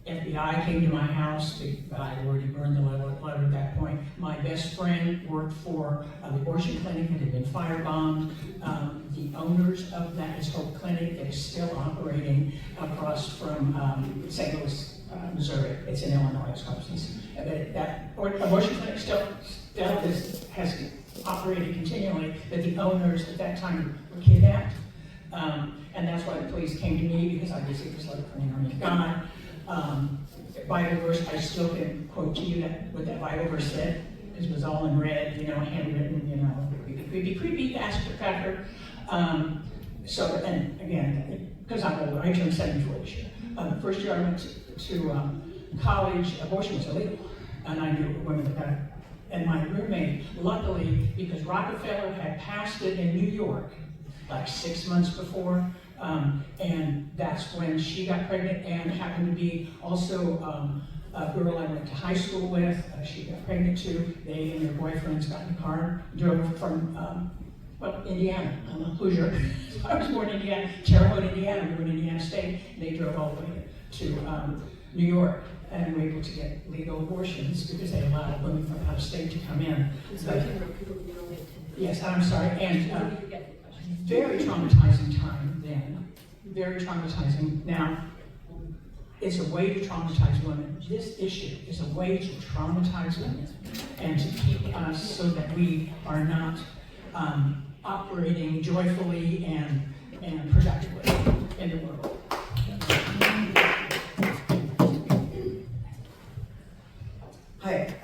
FBI came to my house, but I had already burned the letter at that point. My best friend worked for the abortion clinic that had been firebombed. The owners of that whole clinic that is still operating across from St. Louis, Missouri. It's in Illinois, Wisconsin. But that abortion clinic still has operated continually, but the owners at that time were kidnapped. And that's why the police came to me, because I received this letter from the Army of God. Bible verse, I still can quote to you what that Bible verse said. It was all in red, handwritten, creepy, faster. So, and again, because I'm older, I turned 74 this year. The first year I went to college, abortion was illegal. And I knew women that got it. And my roommate, luckily, because Rockefeller had passed it in New York, like 6 months before, and that's when she got pregnant, and happened to be also a girl I went to high school with. She got pregnant too. They and their boyfriends got in the car, drove from Indiana. I'm a Hoosier. I was born in Indiana, Terre Haute, Indiana. We were in Indiana State. And they drove all the way to New York, and were able to get legal abortions because they allowed women from out of state to come in. Yes, I'm sorry. And very traumatizing time then. Very traumatizing. Now, it's a way to traumatize women. This issue is a way to traumatize women and to keep us so that we are not operating joyfully and productively in the world. Hi,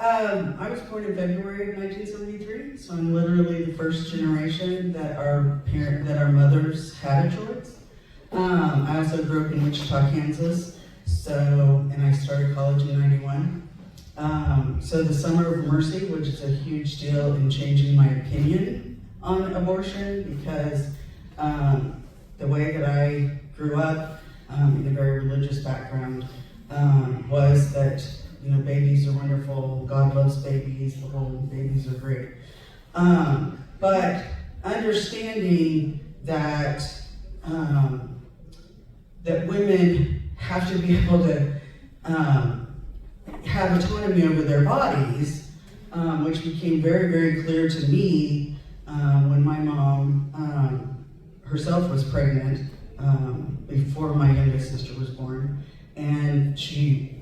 I was born in February of 1973, so I'm literally the first generation that our mothers had a choice. I also grew up in Wichita, Kansas, and I started college in '91. So the Summer of Mercy, which is a huge deal in changing my opinion on abortion, because the way that I grew up in a very religious background was that babies are wonderful, God loves babies, the whole babies are great. But understanding that that women have to be able to have autonomy over their bodies, which became very, very clear to me when my mom herself was pregnant before my youngest sister was born, and she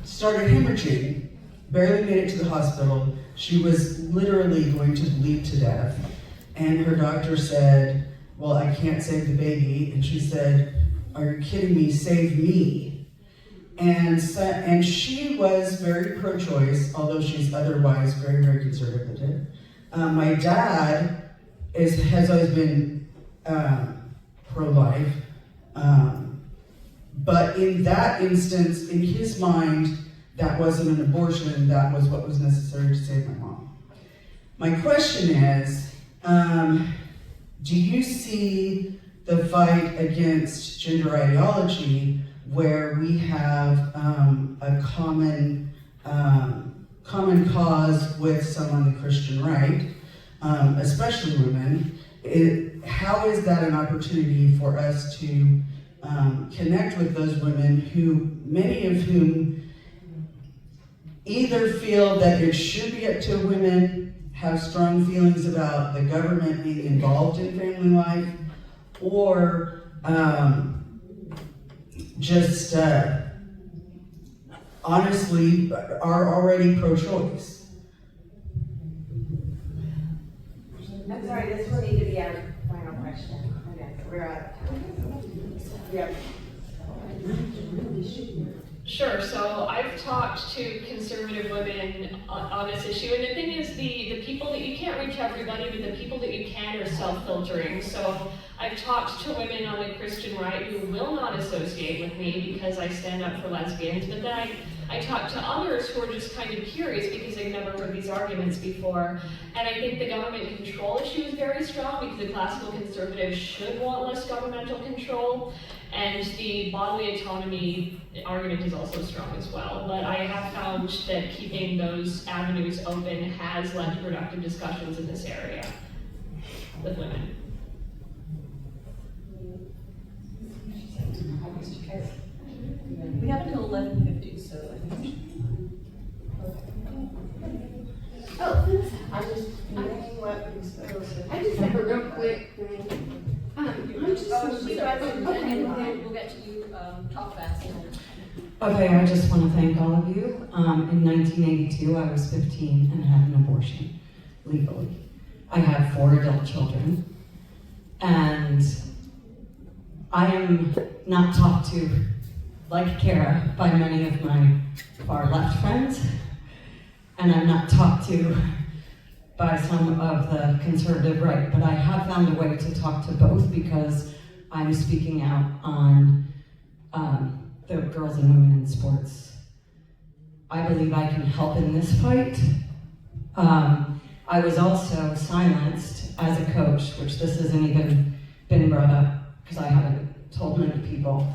started hemorrhaging, barely made it to the hospital. She was literally going to bleed to death. And her doctor said, well, I can't save the baby. And she said, are you kidding me? Save me. And she was very pro-choice, although she's otherwise very, very conservative. My dad has always been pro-life. But in that instance, in his mind, that wasn't an abortion, that was what was necessary to save my mom. My question is, do you see the fight against gender ideology where we have a common cause with some on the Christian right, especially women? How is that an opportunity for us to connect with those women who, many of whom either feel that it should be up to women, have strong feelings about the government being involved in family life, or just honestly are already pro-choice? I'm sorry, this will need to be our final question. Okay, we're out of time. Yep. Sure, so I've talked to conservative women on this issue, and the thing is the people that you can't reach everybody, but the people that you can are self-filtering. So I've talked to women on the Christian right who will not associate with me because I stand up for lesbians, but then I talk to others who are just kind of curious because they've never heard these arguments before. And I think the government control issue is very strong because the classical conservatives should want less governmental control. And the bodily autonomy argument is also strong as well. But I have found that keeping those avenues open has led to productive discussions in this area with women. We have until 11:50, so I think. I just have a real quick thing. We'll get to you, talk fast. Okay, I just want to thank all of you. In 1982, I was 15 and had an abortion, legally. I have 4 adult children, and I am not talked to, like Kara, by many of my far left friends, and I'm not talked to by some of the conservative right, but I have found a way to talk to both because I'm speaking out on the girls and women in sports. I believe I can help in this fight. I was also silenced as a coach, which this hasn't even been brought up because I haven't told many people.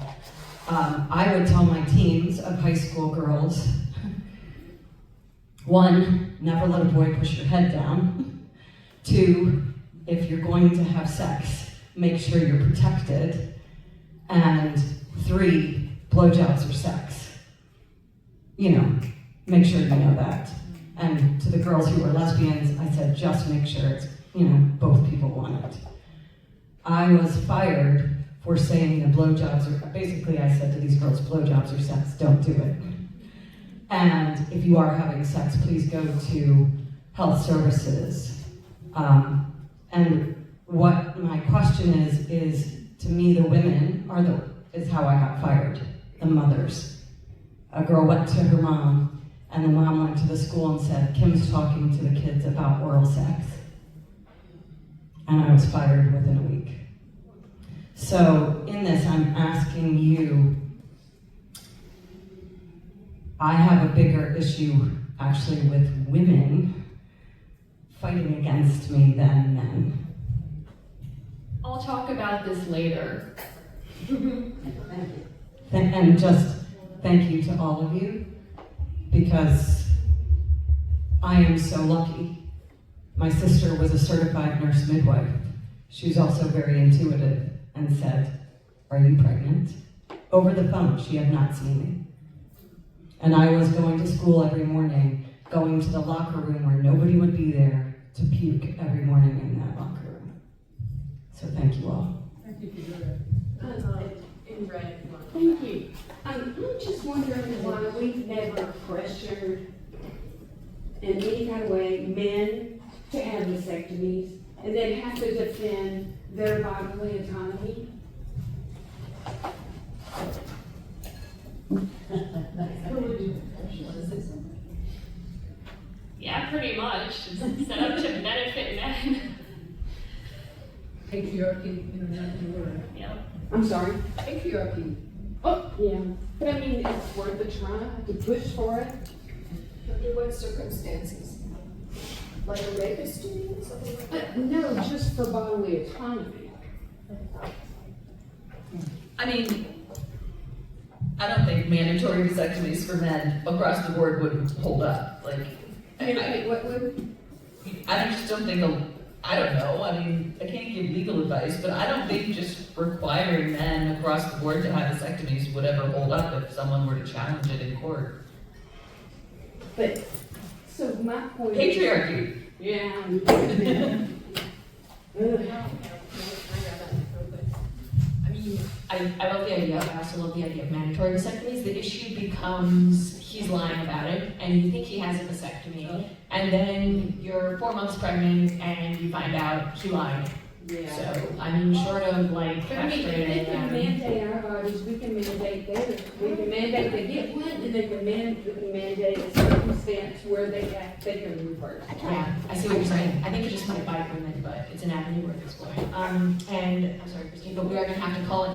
I would tell my teams of high school girls, 1, never let a boy push your head down. 2, if you're going to have sex, make sure you're protected. And 3, blowjobs are sex. You know, make sure you know that. And to the girls who were lesbians, I said, just make sure it's, you know, both people want it. I was fired for saying that blowjobs are, basically I said to these girls, blowjobs are sex, don't do it. And if you are having sex, please go to health services. And what my question is to me, the women is how I got fired, the mothers. A girl went to her mom, and the mom went to the school and said, Kim's talking to the kids about oral sex. And I was fired within a week. So in this, I'm asking you, I have a bigger issue actually with women fighting against me than men. I'll talk about this later. And just thank you to all of you, because I am so lucky. My sister was a certified nurse midwife. She was also very intuitive and said, "Are you pregnant?" Over the phone, she had not seen me. And I was going to school every morning, going to the locker room where nobody would be there to puke every morning in that locker room. So thank you all. In red. Thank you. I'm just wondering why we've never pressured in any kind of way men to have vasectomies and then have to defend their bodily autonomy. Yeah, pretty much. It's set up to benefit men. Patriarchy, you know, not the word. Yep. I'm sorry. Patriarchy. Oh, yeah. But I mean, it's worth a try to push for it. Under what circumstances? Like a rapist doing something like that? No, just for bodily autonomy. I mean, I don't think mandatory vasectomies for men across the board would hold up. Like, What would? I just don't think, I don't know, I mean, I can't give legal advice, but I don't think just requiring men across the board to have vasectomies would ever hold up if someone were to challenge it in court. But, so my point Patriarchy. Yeah. I mean, I love the idea. I also love the idea of mandatory vasectomies. The issue becomes he's lying about it, and you think he has a vasectomy, and then you're 4 months pregnant, and you find out he lied. Yeah. So, I mean, short of like But I mean, if they castrating can them. mandate our bodies, we can mandate theirs. We can mandate they get one, and they can mandate a circumstance where they can revert. Yeah, I see what you're saying. I think it just might bite women, but it's an avenue worth exploring. And I'm sorry, Christine, but we are going to have to call it.